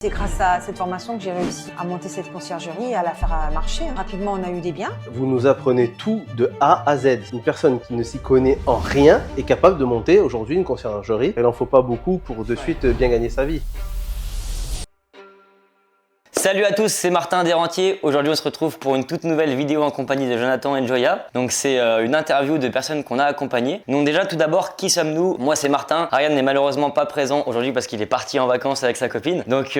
C'est grâce à cette formation que j'ai réussi à monter cette conciergerie et à la faire marcher. Rapidement, on a eu des biens. Vous nous apprenez tout de A à Z. Une personne qui ne s'y connaît en rien est capable de monter aujourd'hui une conciergerie. Il n'en faut pas beaucoup pour de suite bien gagner sa vie. Salut à tous, c'est Martin Desrentiers. Aujourd'hui, on se retrouve pour une toute nouvelle vidéo en compagnie de Jonathan et Joya. Donc, c'est une interview de personnes qu'on a accompagnées. Donc, déjà, tout d'abord, qui sommes-nous? Moi, c'est Martin. Ryan n'est malheureusement pas présent aujourd'hui parce qu'il est parti en vacances avec sa copine. Donc,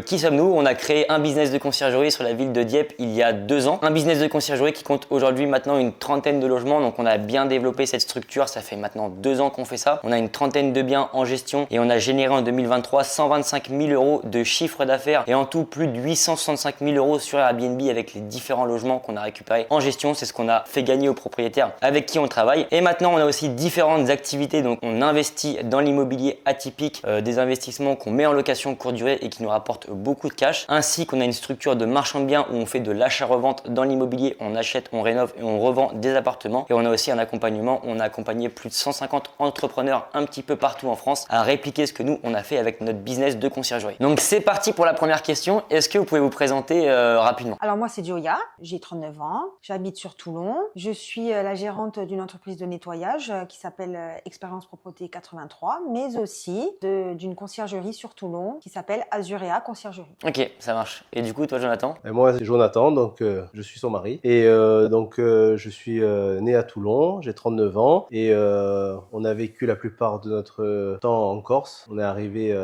qui sommes-nous? On a créé un business de conciergerie sur la ville de Dieppe il y a 2 ans. Un business de conciergerie qui compte aujourd'hui maintenant une trentaine de logements. Donc, on a bien développé cette structure. Ça fait maintenant 2 ans qu'on fait ça. On a une trentaine de biens en gestion et on a généré en 2023 125 000 € de chiffre d'affaires et en tout plus de 865 000 € sur Airbnb avec les différents logements qu'on a récupérés en gestion. C'est ce qu'on a fait gagner aux propriétaires avec qui on travaille. Et maintenant, on a aussi différentes activités. Donc, on investit dans l'immobilier atypique, des investissements qu'on met en location courte durée et qui nous rapportent beaucoup de cash. Ainsi qu'on a une structure de marchand de biens où on fait de l'achat-revente dans l'immobilier. On achète, on rénove et on revend des appartements. Et on a aussi un accompagnement. On a accompagné plus de 150 entrepreneurs un petit peu partout en France à répliquer ce que nous, on a fait avec notre business de conciergerie. Donc, c'est parti pour la première question. Est-ce que vous pouvez vous présenter rapidement? Alors moi, c'est Joya, j'ai 39 ans, j'habite sur Toulon. Je suis la gérante d'une entreprise de nettoyage qui s'appelle Expérience Propreté 83, mais aussi d'une conciergerie sur Toulon qui s'appelle Azurea Conciergerie. Ok, ça marche. Et du coup, toi, Jonathan? Et moi, c'est Jonathan, donc je suis son mari. Et je suis né à Toulon, j'ai 39 ans et on a vécu la plupart de notre temps en Corse. On est arrivé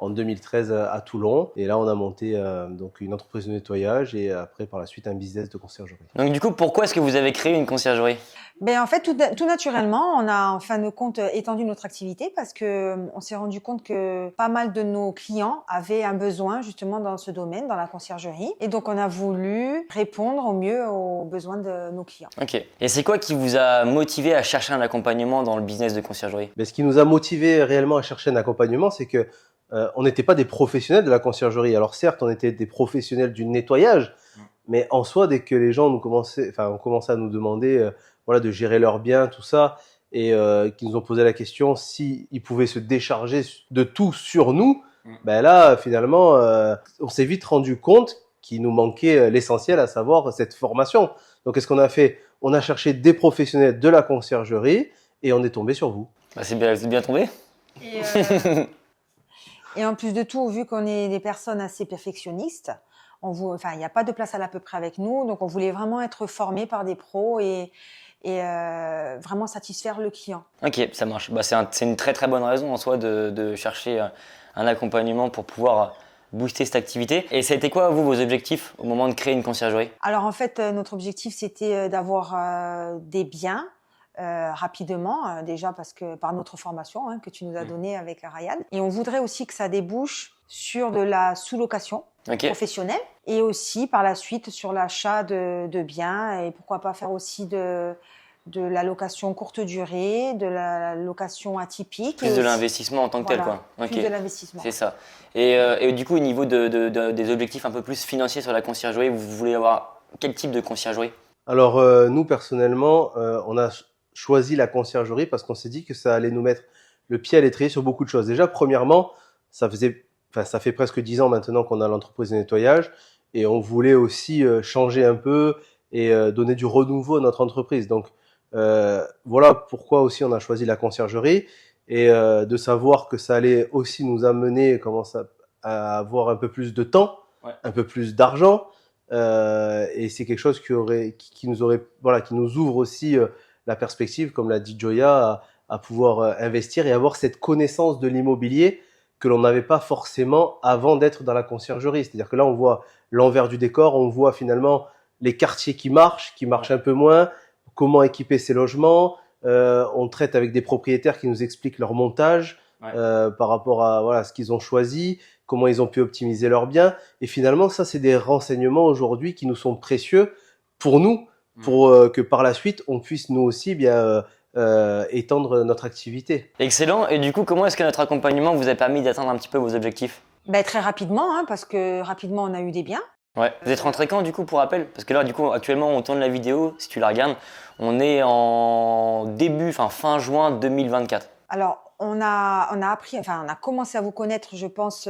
en 2013 à Toulon et là, on a monté donc une entreprise de nettoyage et après par la suite un business de conciergerie. Donc du coup, pourquoi est-ce que vous avez créé une conciergerie? En fait, tout naturellement, on a en fin de compte étendu notre activité parce que on s'est rendu compte que pas mal de nos clients avaient un besoin justement dans ce domaine, dans la conciergerie. Et donc, on a voulu répondre au mieux aux besoins de nos clients. Ok. Et c'est quoi qui vous a motivé à chercher un accompagnement dans le business de conciergerie? Mais ce qui nous a motivé réellement à chercher un accompagnement, c'est que on n'était pas des professionnels de la conciergerie. Alors certes, on était des professionnels du nettoyage, mais en soi, dès que les gens on commençait à nous demander de gérer leurs biens, tout ça, et qu'ils nous ont posé la question s'ils pouvaient se décharger de tout sur nous, là, finalement, on s'est vite rendu compte qu'il nous manquait l'essentiel, à savoir cette formation. Donc, qu'est-ce qu'on a fait? On a cherché des professionnels de la conciergerie et on est tombé sur vous. C'est bien tombé. Et en plus de tout, vu qu'on est des personnes assez perfectionnistes, il n'y a pas de place à l'à peu près avec nous, donc on voulait vraiment être formés par des pros et vraiment satisfaire le client. Ok, ça marche. C'est une très très bonne raison en soi de chercher un accompagnement pour pouvoir booster cette activité. Et ça a été quoi, vous, vos objectifs au moment de créer une conciergerie? Alors en fait, notre objectif, c'était d'avoir des biens rapidement, déjà parce que par notre formation que tu nous as donnée avec Ryan. Et on voudrait aussi que ça débouche sur de la sous-location professionnelle et aussi par la suite sur l'achat de biens et pourquoi pas faire aussi de la location courte durée, de la location atypique. Plus de l'investissement en tant que tel, quoi. Plus de l'investissement. C'est ça. Et du coup, au niveau des objectifs un peu plus financiers sur la conciergerie, vous voulez avoir quel type de conciergerie? Alors, nous, personnellement, on a choisi la conciergerie parce qu'on s'est dit que ça allait nous mettre le pied à l'étrier sur beaucoup de choses. Déjà, premièrement, ça fait presque 10 ans maintenant qu'on a l'entreprise de nettoyage et on voulait aussi changer un peu et donner du renouveau à notre entreprise. Donc, voilà pourquoi aussi on a choisi la conciergerie et de savoir que ça allait aussi nous amener à avoir un peu plus de temps, un peu plus d'argent et c'est quelque chose qui nous ouvre aussi la perspective, comme l'a dit Joya, à pouvoir investir et avoir cette connaissance de l'immobilier que l'on n'avait pas forcément avant d'être dans la conciergerie. C'est-à-dire que là, on voit l'envers du décor, on voit finalement les quartiers qui marchent un peu moins, comment équiper ces logements, on traite avec des propriétaires qui nous expliquent leur montage par rapport à ce qu'ils ont choisi, comment ils ont pu optimiser leurs biens. Et finalement, ça, c'est des renseignements aujourd'hui qui nous sont précieux pour nous, pour que par la suite, on puisse nous aussi étendre notre activité. Excellent. Et du coup, comment est-ce que notre accompagnement vous a permis d'atteindre un petit peu vos objectifs? Très rapidement, parce que rapidement, on a eu des biens. Ouais. Vous êtes rentré quand, du coup, pour rappel? Parce que là, du coup, actuellement, on tourne la vidéo, si tu la regardes, on est en fin juin 2024. Alors, on a appris, enfin, on a commencé à vous connaître, je pense,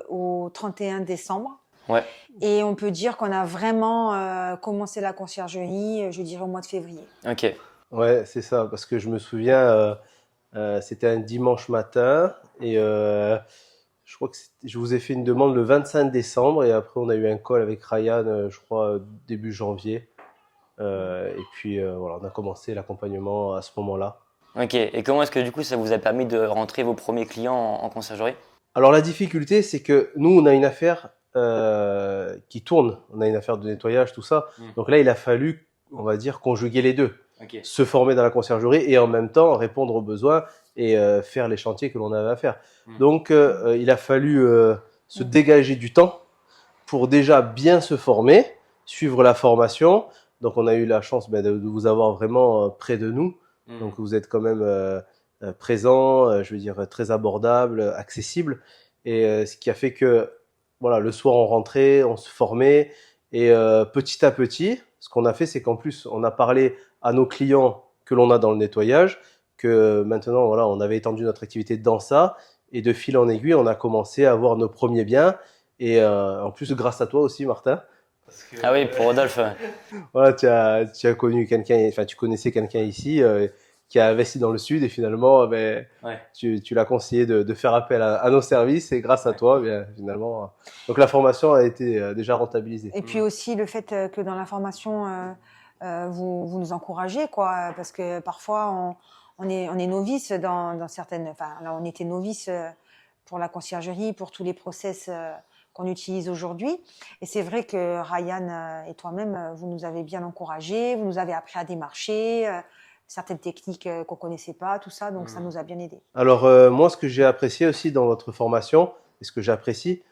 au 31 décembre. Ouais. Et on peut dire qu'on a vraiment commencé la conciergerie, je dirais, au mois de février. Ok. Ouais, c'est ça, parce que je me souviens, c'était un dimanche matin et je crois que je vous ai fait une demande le 25 décembre et après on a eu un call avec Ryan, je crois, début janvier. Et puis voilà, on a commencé l'accompagnement à ce moment-là. Ok. Et comment est-ce que du coup ça vous a permis de rentrer vos premiers clients en conciergerie? Alors la difficulté, c'est que nous, on a une affaire qui tourne, on a une affaire de nettoyage, tout ça. Donc là, il a fallu, on va dire, conjuguer les deux. Ok. Se former dans la conciergerie et en même temps répondre aux besoins et faire les chantiers que l'on avait à faire. Donc il a fallu se dégager du temps pour déjà bien se former, suivre la formation. Donc on a eu la chance de vous avoir vraiment près de nous. Donc vous êtes quand même présent, je veux dire très abordable, accessible. Et ce qui a fait que voilà, le soir on rentrait, on se formait et petit à petit, ce qu'on a fait, c'est qu'en plus on a parlé à nos clients que l'on a dans le nettoyage, que maintenant voilà, on avait étendu notre activité dans ça et de fil en aiguille, on a commencé à avoir nos premiers biens et en plus grâce à toi aussi, Martin. Parce que, Ah oui, pour Rodolphe. voilà, tu as connu quelqu'un, enfin tu connaissais quelqu'un ici qui a investi dans le sud et finalement Ouais. tu l'as conseillé de faire appel à nos services et grâce à toi, bien finalement, donc la formation a été déjà rentabilisée. Et puis aussi le fait que dans la formation, vous nous encouragez, quoi, parce que parfois on est novice dans certaines. Enfin, là, on était novice pour la conciergerie, pour tous les process qu'on utilise aujourd'hui. Et c'est vrai que Ryan et toi-même, vous nous avez bien encouragés, vous nous avez appris à démarcher, certaines techniques qu'on connaissait pas, tout ça, donc ça nous a bien aidés. Alors moi, ce que j'ai apprécié aussi dans votre formation, et ce que j'apprécie,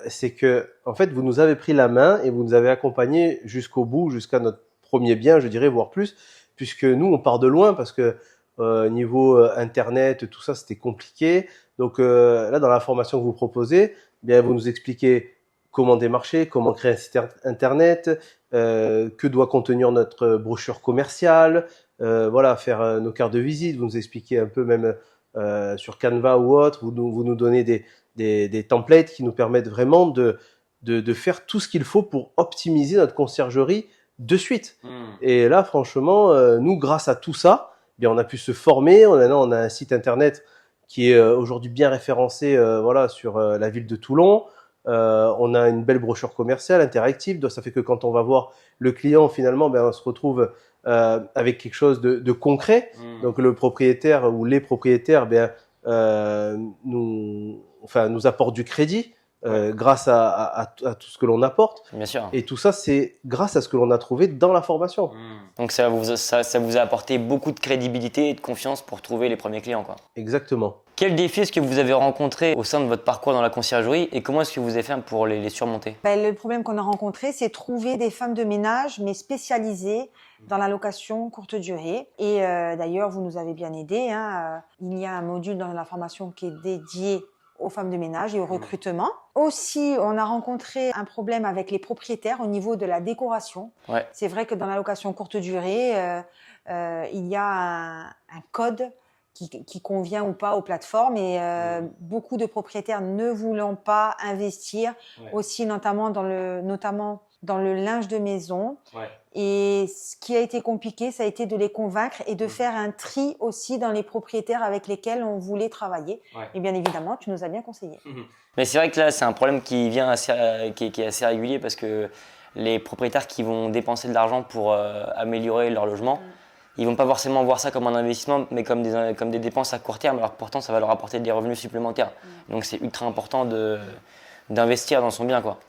c'est que en fait, vous nous avez pris la main et vous nous avez accompagnés jusqu'au bout, jusqu'à notre premier bien, je dirais, voire plus, puisque nous, on part de loin parce que niveau Internet, tout ça, c'était compliqué. Donc là, dans la formation que vous proposez, bien, vous nous expliquez comment démarcher, comment créer un site Internet, que doit contenir notre brochure commerciale, voilà, faire nos cartes de visite, vous nous expliquez un peu même sur Canva ou autre, vous nous donnez des templates qui nous permettent vraiment de faire tout ce qu'il faut pour optimiser notre conciergerie de suite. Et là, franchement, nous, grâce à tout ça, bien, on a pu se former. Maintenant, on a un site internet qui est aujourd'hui bien référencé, voilà, sur la ville de Toulon. On a une belle brochure commerciale interactive. Donc, ça fait que quand on va voir le client, finalement, ben, on se retrouve avec quelque chose de concret. Donc, le propriétaire ou les propriétaires, ben, nous apportent du crédit. Grâce à tout ce que l'on apporte. Bien sûr. Et tout ça, c'est grâce à ce que l'on a trouvé dans la formation. Donc ça vous a apporté beaucoup de crédibilité et de confiance pour trouver les premiers clients, quoi. Exactement. Quel défi est-ce que vous avez rencontré au sein de votre parcours dans la conciergerie et comment est-ce que vous avez fait pour les surmonter? Le problème qu'on a rencontré, c'est trouver des femmes de ménage, mais spécialisées dans la location courte durée. Et d'ailleurs, vous nous avez bien aidés, hein. Il y a un module dans la formation qui est dédié aux femmes de ménage et au recrutement. Aussi, on a rencontré un problème avec les propriétaires au niveau de la décoration. Ouais. C'est vrai que dans la location courte durée, il y a un code qui convient ou pas aux plateformes et beaucoup de propriétaires ne voulant pas investir, aussi notamment dans le linge de maison. Ouais. Et ce qui a été compliqué, ça a été de les convaincre et de faire un tri aussi dans les propriétaires avec lesquels on voulait travailler. Ouais. Et bien évidemment, tu nous as bien conseillé. Mais c'est vrai que là, c'est un problème qui vient qui est assez régulier parce que les propriétaires qui vont dépenser de l'argent pour améliorer leur logement, ils vont pas forcément voir ça comme un investissement, mais comme des dépenses à court terme. Alors pourtant, ça va leur apporter des revenus supplémentaires. Donc c'est ultra important d'investir dans son bien, quoi.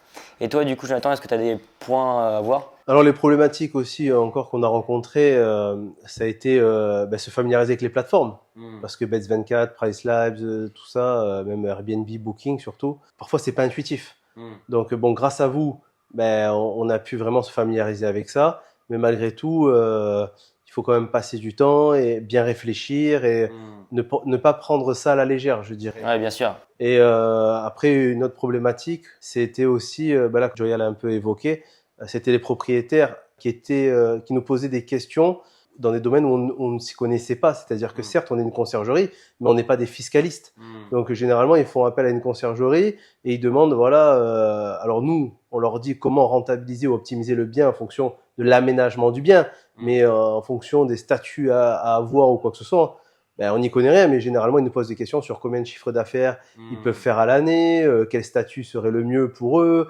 Et toi, du coup, Jonathan, est-ce que tu as des points à voir? Alors les problématiques aussi encore qu'on a rencontrées, ça a été se familiariser avec les plateformes. Parce que Beds24, PriceLabs, tout ça, même Airbnb, Booking surtout, parfois c'est pas intuitif. Donc bon, grâce à vous, on a pu vraiment se familiariser avec ça. Mais malgré tout, il faut quand même passer du temps et bien réfléchir et ne pas prendre ça à la légère, je dirais. Ouais, bien sûr. Et après, une autre problématique, c'était aussi, là que Joya l'a un peu évoqué, c'était les propriétaires qui nous posaient des questions dans des domaines où on ne s'y connaissait pas. C'est-à-dire que certes, on est une conciergerie, mais on n'est pas des fiscalistes. Donc généralement, ils font appel à une conciergerie et ils demandent, voilà, alors nous, on leur dit comment rentabiliser ou optimiser le bien en fonction de l'aménagement du bien, mais en fonction des statuts à avoir ou quoi que ce soit. Ben, on n'y connaît rien, mais généralement, ils nous posent des questions sur combien de chiffres d'affaires ils peuvent faire à l'année, quel statut serait le mieux pour eux.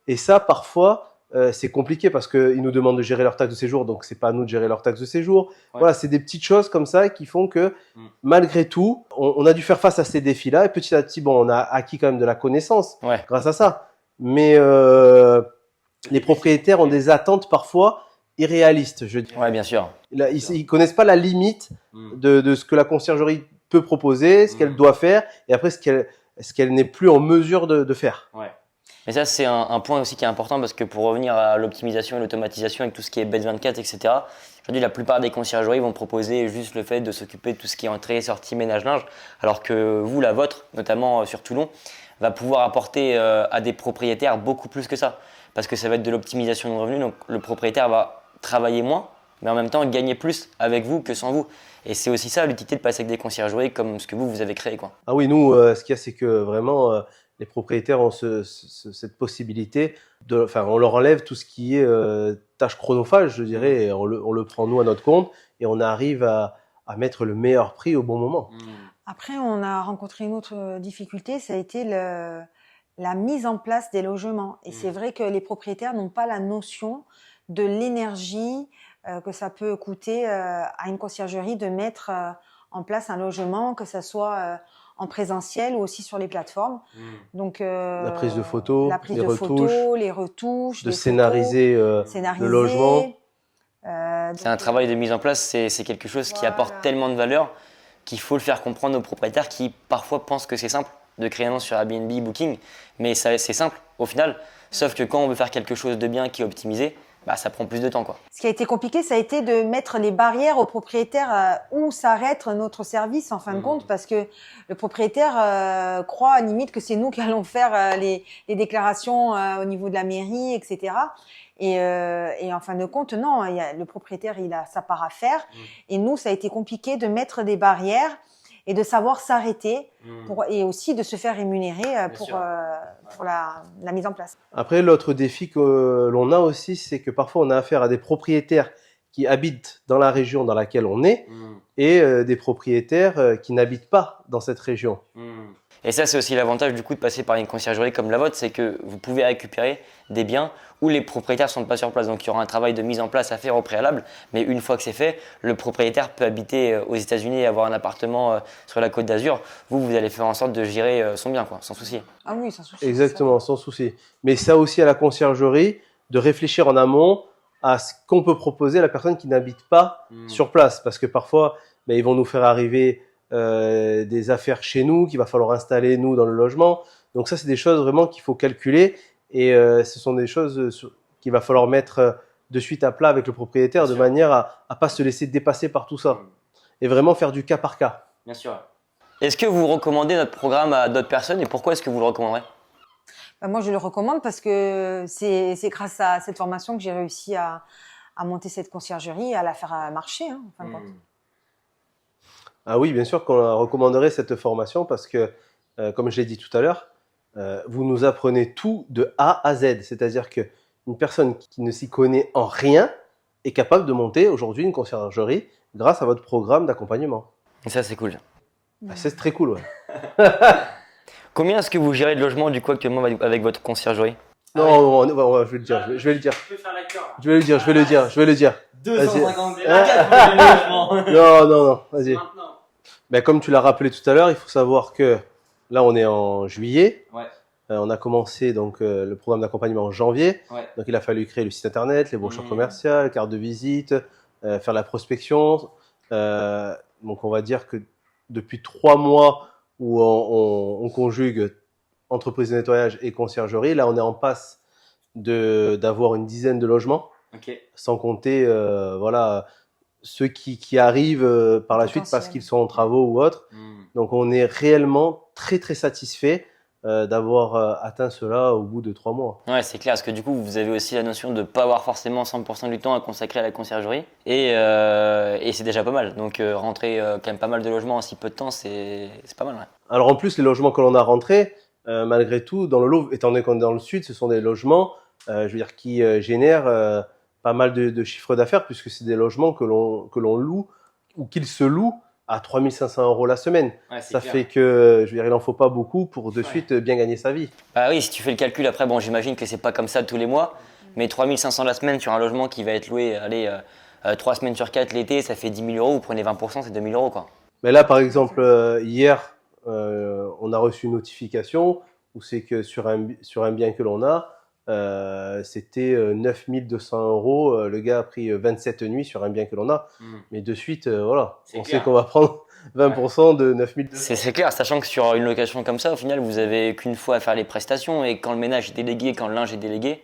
Et ça, parfois, c'est compliqué parce qu'ils nous demandent de gérer leur taxe de séjour, donc c'est pas à nous de gérer leur taxe de séjour. Ouais. Voilà, c'est des petites choses comme ça qui font que, malgré tout, on a dû faire face à ces défis-là. Et petit à petit, bon, on a acquis quand même de la connaissance grâce à ça. Mais les propriétaires ont des attentes parfois irréalistes, je dis. Ouais, bien sûr. Ils connaissent pas la limite de ce que la conciergerie peut proposer, ce qu'elle doit faire, et après ce qu'elle n'est plus en mesure de faire. Ouais. Mais ça, c'est un point aussi qui est important parce que pour revenir à l'optimisation et l'automatisation avec tout ce qui est Bet24, etc., aujourd'hui, la plupart des conciergeries vont proposer juste le fait de s'occuper de tout ce qui est entrée, sortie, ménage, linge, alors que vous, la vôtre, notamment sur Toulon, va pouvoir apporter à des propriétaires beaucoup plus que ça. Parce que ça va être de l'optimisation de revenus, donc le propriétaire va travailler moins, mais en même temps gagner plus avec vous que sans vous. Et c'est aussi ça l'utilité de passer avec des conciergeries comme ce que vous avez créé, quoi. Ah oui, nous, ce qu'il y a, c'est que vraiment, les propriétaires ont cette possibilité on leur enlève tout ce qui est tâche chronophage, je dirais, et on le prend nous à notre compte et on arrive à mettre le meilleur prix au bon moment. Après, on a rencontré une autre difficulté, ça a été la mise en place des logements. Et c'est vrai que les propriétaires n'ont pas la notion de l'énergie que ça peut coûter à une conciergerie de mettre en place un logement, que ça soit en présentiel ou aussi sur les plateformes. Donc la prise de photos, les retouches, de scénariser le logement. C'est un travail de mise en place, c'est quelque chose qui apporte tellement de valeur qu'il faut le faire comprendre aux propriétaires qui parfois pensent que c'est simple de créer un nom sur Airbnb, Booking, mais c'est simple au final, sauf que quand on veut faire quelque chose de bien qui est optimisé, bah, ça prend plus de temps, quoi. Ce qui a été compliqué, ça a été de mettre les barrières aux propriétaires où s'arrête notre service en fin de compte, parce que le propriétaire croit limite que c'est nous qui allons faire les déclarations au niveau de la mairie, etc. Et en fin de compte, non, le propriétaire, il a sa part à faire. Et nous, ça a été compliqué de mettre des barrières et de savoir s'arrêter et aussi de se faire rémunérer pour la mise en place. Après, l'autre défi que l'on a aussi, c'est que parfois on a affaire à des propriétaires qui habitent dans la région dans laquelle on est et des propriétaires qui n'habitent pas dans cette région. Et ça, c'est aussi l'avantage du coup de passer par une conciergerie comme la vôtre, c'est que vous pouvez récupérer des biens où les propriétaires ne sont pas sur place. Donc il y aura un travail de mise en place à faire au préalable, mais une fois que c'est fait, le propriétaire peut habiter aux États-Unis et avoir un appartement sur la Côte d'Azur. Vous allez faire en sorte de gérer son bien, quoi, sans souci. Ah oui, sans souci. Exactement, sans souci. Mais ça aussi à la conciergerie, de réfléchir en amont à ce qu'on peut proposer à la personne qui n'habite pas sur place. Parce que parfois, ils vont nous faire arriver des affaires chez nous qu'il va falloir installer nous dans le logement. Donc ça, c'est des choses vraiment qu'il faut calculer et ce sont des choses qu'il va falloir mettre de suite à plat avec le propriétaire de manière à pas se laisser dépasser par tout ça et vraiment faire du cas par cas. Bien sûr. Est-ce que vous recommandez notre programme à d'autres personnes et pourquoi est-ce que vous le recommanderez ? Moi, je le recommande parce que c'est grâce à cette formation que j'ai réussi à monter cette conciergerie et à la faire marcher, en fin de compte. Ah oui, bien sûr qu'on recommanderait cette formation parce que, comme je l'ai dit tout à l'heure, vous nous apprenez tout de A à Z. C'est-à-dire qu'une personne qui ne s'y connaît en rien est capable de monter aujourd'hui une conciergerie grâce à votre programme d'accompagnement. Et ça, c'est cool. C'est très cool, ouais. Combien est-ce que vous gérez de logements du coup actuellement avec votre conciergerie ? Non, je vais le dire. Je vais le dire. Je vais le dire. 250 logements. Non, vas-y. Ben, comme tu l'as rappelé tout à l'heure, il faut savoir que là, on est en juillet. Ouais. On a commencé donc le programme d'accompagnement en janvier. Ouais. Donc, il a fallu créer le site internet, les brochures commerciales, carte de visite, faire la prospection. Donc, on va dire que depuis 3 mois où on conjugue entreprise de nettoyage et conciergerie, là, on est en passe d'avoir une dizaine de logements. Okay. Sans compter, ceux qui arrivent par la suite parce qu'ils sont en travaux ou autres. Donc, on est réellement très, très satisfait d'avoir atteint cela au bout de 3 mois. Ouais, c'est clair, parce que du coup, vous avez aussi la notion de ne pas avoir forcément 100% du temps à consacrer à la conciergerie. Et c'est déjà pas mal. Donc, rentrer quand même pas mal de logements en si peu de temps, c'est pas mal. Ouais. Alors en plus, les logements que l'on a rentrés, malgré tout, dans le lot, étant donné qu'on est dans le sud, ce sont des logements je veux dire, qui génèrent pas mal de chiffre d'affaires, puisque c'est des logements que l'on loue ou qu'ils se louent à 3 500 € la semaine. Ouais, Ça fait que, je veux dire, il n'en faut pas beaucoup pour de suite bien gagner sa vie. Bah oui, si tu fais le calcul, après, bon, j'imagine que c'est pas comme ça tous les mois, mais 3 500 la semaine sur un logement qui va être loué, allez, 3 semaines sur 4 l'été, ça fait 10 000 €, vous prenez 20%, c'est 2 000 € quoi. Mais là, par exemple, hier, on a reçu une notification où c'est que sur un bien que l'on a, c'était 9 200 €. Le gars a pris 27 nuits sur un bien que l'on a. Mais de suite, voilà, on sait qu'on va prendre 20% de 9 200 €. C'est clair, sachant que sur une location comme ça, au final, vous avez qu'une fois à faire les prestations et quand le ménage est délégué, quand le linge est délégué,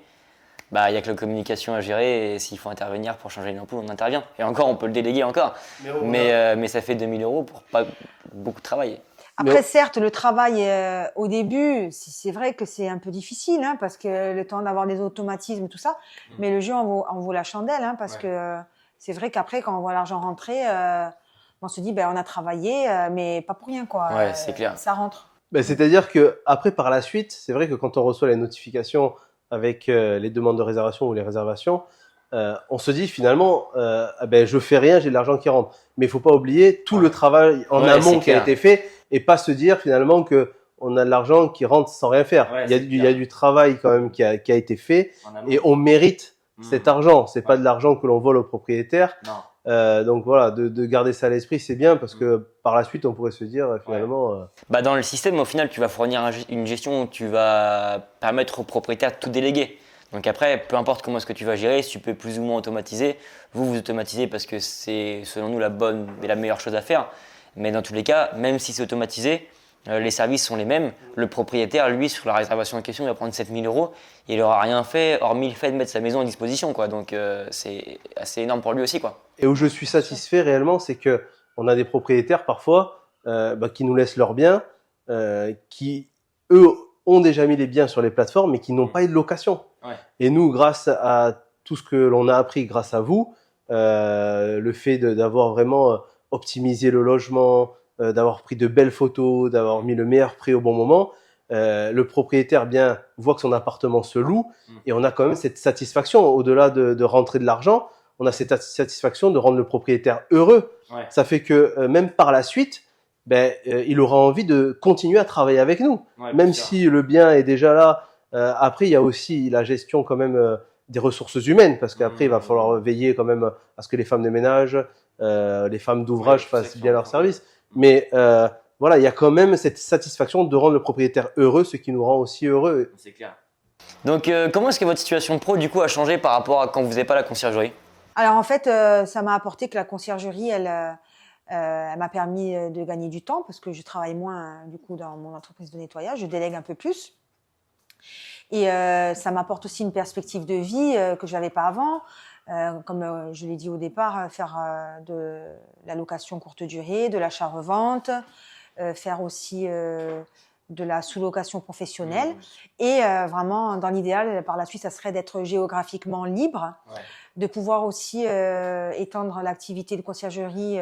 bah, il y a que la communication à gérer et s'il faut intervenir pour changer une ampoule, on intervient. Et encore, on peut le déléguer encore. Mais ça fait 2 000 € pour pas beaucoup de travail. Après, certes, le travail au début, c'est vrai que c'est un peu difficile, hein, parce que le temps d'avoir des automatismes, tout ça. Mais le jeu en vaut la chandelle, hein, parce que c'est vrai qu'après, quand on voit l'argent rentrer, on se dit, ben, on a travaillé, mais pas pour rien, quoi. Ouais, c'est clair. Ça rentre. Ben, c'est-à-dire que après, par la suite, c'est vrai que quand on reçoit les notifications avec les demandes de réservation ou les réservations, on se dit finalement, ben, je fais rien, j'ai de l'argent qui rentre. Mais il faut pas oublier tout le travail en amont qui a été fait et pas se dire finalement que on a de l'argent qui rentre sans rien faire. Il y a du travail quand même qui a été fait et on mérite cet argent. C'est pas de l'argent que l'on vole au propriétaire. Donc voilà, de garder ça à l'esprit, c'est bien parce que par la suite, on pourrait se dire finalement. Bah dans le système, au final, tu vas fournir une gestion où tu vas permettre au propriétaire de tout déléguer. Donc après, peu importe comment est-ce que tu vas gérer, si tu peux plus ou moins automatiser, vous automatisez parce que c'est selon nous la bonne et la meilleure chose à faire. Mais dans tous les cas, même si c'est automatisé, les services sont les mêmes. Le propriétaire, lui, sur la réservation en question, il va prendre 7 000 €. Il n'aura rien fait, hormis le fait de mettre sa maison à disposition, quoi. Donc c'est assez énorme pour lui aussi, quoi. Et où je suis satisfait réellement, c'est que on a des propriétaires parfois qui nous laissent leurs biens, qui eux ont déjà mis les biens sur les plateformes, mais qui n'ont pas eu de location. Et nous, grâce à tout ce que l'on a appris grâce à vous, le fait d'avoir vraiment optimisé le logement, d'avoir pris de belles photos, d'avoir mis le meilleur prix au bon moment, le propriétaire bien voit que son appartement se loue et on a quand même cette satisfaction au-delà de rentrer de l'argent. On a cette satisfaction de rendre le propriétaire heureux. Ça fait que même par la suite, il aura envie de continuer à travailler avec nous, même si le bien est déjà là. Après, il y a aussi la gestion quand même des ressources humaines, parce qu'après, il va falloir veiller quand même à ce que les femmes de ménage, les femmes d'ouvrage fassent bien leur service. Mais voilà, il y a quand même cette satisfaction de rendre le propriétaire heureux, ce qui nous rend aussi heureux. C'est clair. Donc, comment est-ce que votre situation pro, du coup, a changé par rapport à quand vous n'avez pas la conciergerie? Alors, en fait, ça m'a apporté que la conciergerie, elle m'a permis de gagner du temps, parce que je travaille moins, du coup, dans mon entreprise de nettoyage. Je délègue un peu plus. Et ça m'apporte aussi une perspective de vie que je n'avais pas avant. Comme je l'ai dit au départ, faire de la location courte durée, de l'achat-revente, faire aussi de la sous-location professionnelle. Et vraiment, dans l'idéal, par la suite, ça serait d'être géographiquement libre, de pouvoir aussi étendre l'activité de conciergerie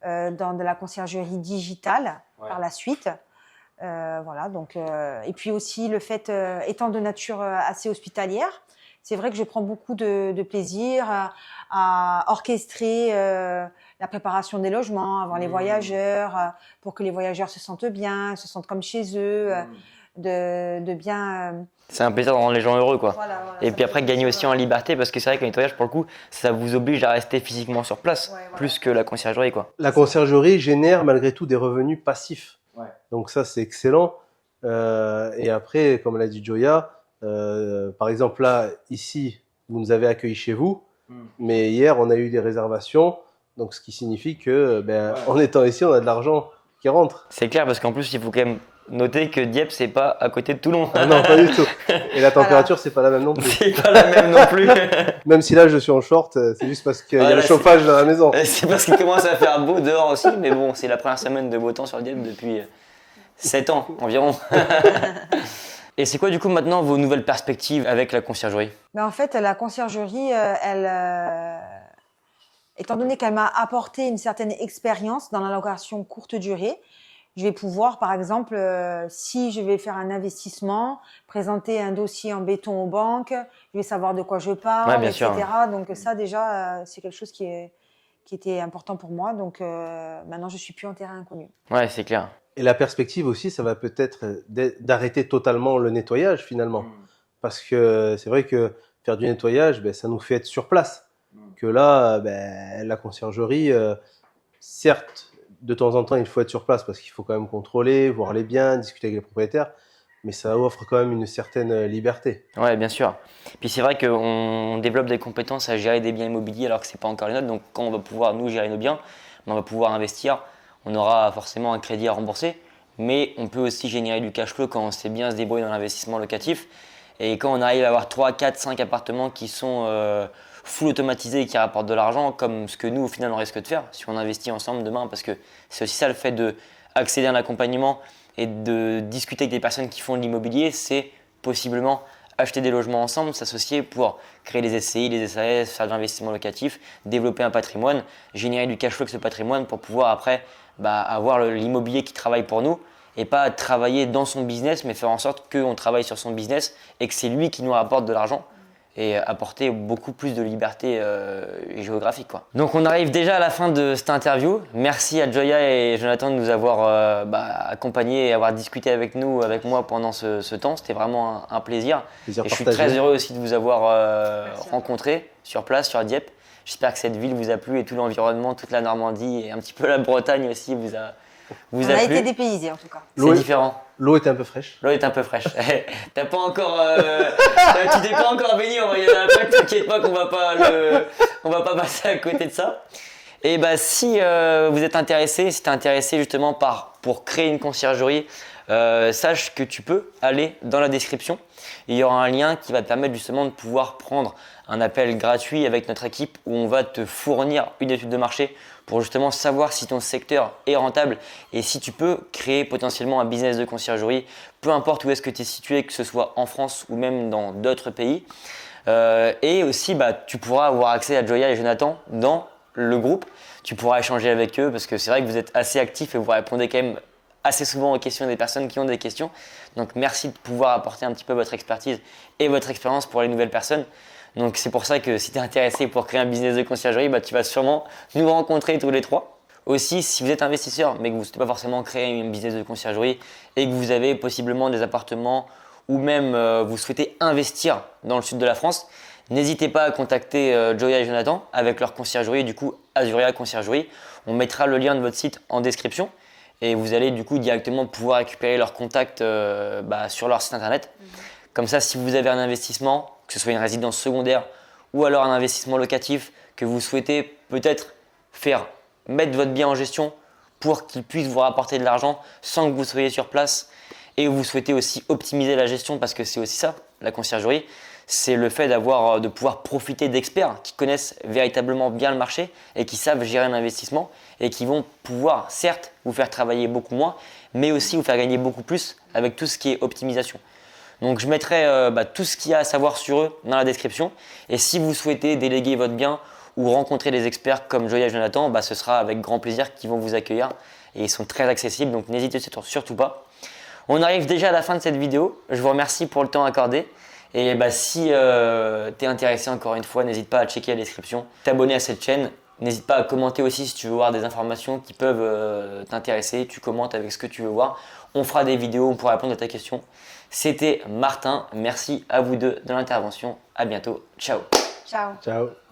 dans de la conciergerie digitale par la suite. Voilà, donc, et puis aussi le fait, étant de nature assez hospitalière, c'est vrai que je prends beaucoup de plaisir à orchestrer la préparation des logements avant les voyageurs, pour que les voyageurs se sentent bien, se sentent comme chez eux, de bien... C'est un plaisir de rendre les gens heureux, quoi. Voilà, et puis après, gagner aussi en liberté, parce que c'est vrai qu'un nettoyage, pour le coup, ça vous oblige à rester physiquement sur place, plus que la conciergerie, quoi. La conciergerie génère malgré tout des revenus passifs. Donc ça, c'est excellent. Et après, comme l'a dit Joya, par exemple là, ici, vous nous avez accueillis chez vous, mais hier, on a eu des réservations, donc ce qui signifie que, en étant ici, on a de l'argent qui rentre. C'est clair, parce qu'en plus, il faut quand même noter que Dieppe, c'est pas à côté de Toulon. Ah non, pas du tout. Et la température, c'est pas la même non plus. C'est pas la même non plus. Même si là, je suis en short, c'est juste parce qu'il y a le chauffage dans la maison. C'est parce qu'il commence à faire beau dehors aussi, mais bon, c'est la première semaine de beau temps sur Dieppe 7 ans environ. Et c'est quoi du coup maintenant vos nouvelles perspectives avec la conciergerie? En fait, la conciergerie, étant donné qu'elle m'a apporté une certaine expérience dans la location courte durée, je vais pouvoir, par exemple, si je vais faire un investissement, présenter un dossier en béton aux banques, je vais savoir de quoi je parle, Ouais, bien etc. sûr. Donc ça, déjà, c'est quelque chose qui était important pour moi. Donc maintenant, je suis plus en terrain inconnu. Ouais, c'est clair. Et la perspective aussi, ça va peut-être d'arrêter totalement le nettoyage finalement. Parce que c'est vrai que faire du nettoyage, ben, ça nous fait être sur place. Que là, ben, la conciergerie, certes, de temps en temps, il faut être sur place parce qu'il faut quand même contrôler, voir les biens, discuter avec les propriétaires. Mais ça offre quand même une certaine liberté. Ouais, bien sûr. Puis c'est vrai qu'on développe des compétences à gérer des biens immobiliers alors que c'est pas encore les nôtres. Donc quand on va pouvoir nous gérer nos biens, on va pouvoir investir. On aura forcément un crédit à rembourser, mais on peut aussi générer du cash flow quand on sait bien se débrouiller dans l'investissement locatif. Et quand on arrive à avoir 3, 4, 5 appartements qui sont full automatisés et qui rapportent de l'argent, comme ce que nous au final on risque de faire si on investit ensemble demain, parce que c'est aussi ça le fait d'accéder à un accompagnement et de discuter avec des personnes qui font de l'immobilier, c'est possiblement acheter des logements ensemble, s'associer pour créer les SCI, les SAS, faire de l'investissement locatif, développer un patrimoine, générer du cash flow avec ce patrimoine pour pouvoir après avoir l'immobilier qui travaille pour nous et pas travailler dans son business, mais faire en sorte qu'on travaille sur son business et que c'est lui qui nous rapporte de l'argent et apporter beaucoup plus de liberté géographique, quoi. Donc on arrive déjà à la fin de cette interview. Merci à Joya et Jonathan de nous avoir accompagnés et avoir discuté avec moi pendant ce temps. C'était vraiment un plaisir. Plaisir et je suis partagé. très heureux aussi de vous avoir rencontré sur place, sur Dieppe. J'espère que cette ville vous a plu et tout l'environnement, toute la Normandie et un petit peu la Bretagne aussi vous a On a plu. été dépaysés en tout cas. C'est différent. L'eau était un peu fraîche. L'eau est un peu fraîche. T'as pas encore, tu t'es pas encore baigné, on va y aller après. T'inquiète pas qu'on va pas passer à côté de ça. Et si vous êtes intéressé, si t'es intéressé justement pour créer une conciergerie, sache que tu peux aller dans la description. Il y aura un lien qui va te permettre justement de pouvoir prendre un appel gratuit avec notre équipe où on va te fournir une étude de marché pour justement savoir si ton secteur est rentable et si tu peux créer potentiellement un business de conciergerie, peu importe où est-ce que tu es situé, que ce soit en France ou même dans d'autres pays. Et aussi, tu pourras avoir accès à Joya et Jonathan dans le groupe. Tu pourras échanger avec eux parce que c'est vrai que vous êtes assez actifs et vous répondez quand même assez souvent aux questions des personnes qui ont des questions. Donc merci de pouvoir apporter un petit peu votre expertise et votre expérience pour les nouvelles personnes. Donc c'est pour ça que si tu es intéressé pour créer un business de conciergerie, tu vas sûrement nous rencontrer tous les trois. Aussi, si vous êtes investisseur mais que vous ne souhaitez pas forcément créer un business de conciergerie et que vous avez possiblement des appartements ou même vous souhaitez investir dans le sud de la France, n'hésitez pas à contacter Joya et Jonathan avec leur conciergerie, du coup Azuria Conciergerie. On mettra le lien de votre site en description et vous allez du coup directement pouvoir récupérer leurs contacts sur leur site internet. Comme ça, si vous avez un investissement, que ce soit une résidence secondaire ou alors un investissement locatif que vous souhaitez peut-être mettre votre bien en gestion pour qu'il puisse vous rapporter de l'argent sans que vous soyez sur place et vous souhaitez aussi optimiser la gestion parce que c'est aussi ça, la conciergerie, c'est le fait de pouvoir profiter d'experts qui connaissent véritablement bien le marché et qui savent gérer un investissement et qui vont pouvoir certes vous faire travailler beaucoup moins mais aussi vous faire gagner beaucoup plus avec tout ce qui est optimisation. Donc je mettrai tout ce qu'il y a à savoir sur eux dans la description et si vous souhaitez déléguer votre bien ou rencontrer des experts comme Joya et Jonathan, ce sera avec grand plaisir qu'ils vont vous accueillir et ils sont très accessibles donc n'hésitez surtout pas. On arrive déjà à la fin de cette vidéo, je vous remercie pour le temps accordé et si tu es intéressé encore une fois, n'hésite pas à checker la description, t'abonner à cette chaîne, n'hésite pas à commenter aussi si tu veux voir des informations qui peuvent t'intéresser, tu commentes avec ce que tu veux voir, on fera des vidéos, on pourra répondre à ta question. C'était Martin, merci à vous deux de l'intervention, à bientôt, ciao. Ciao. Ciao.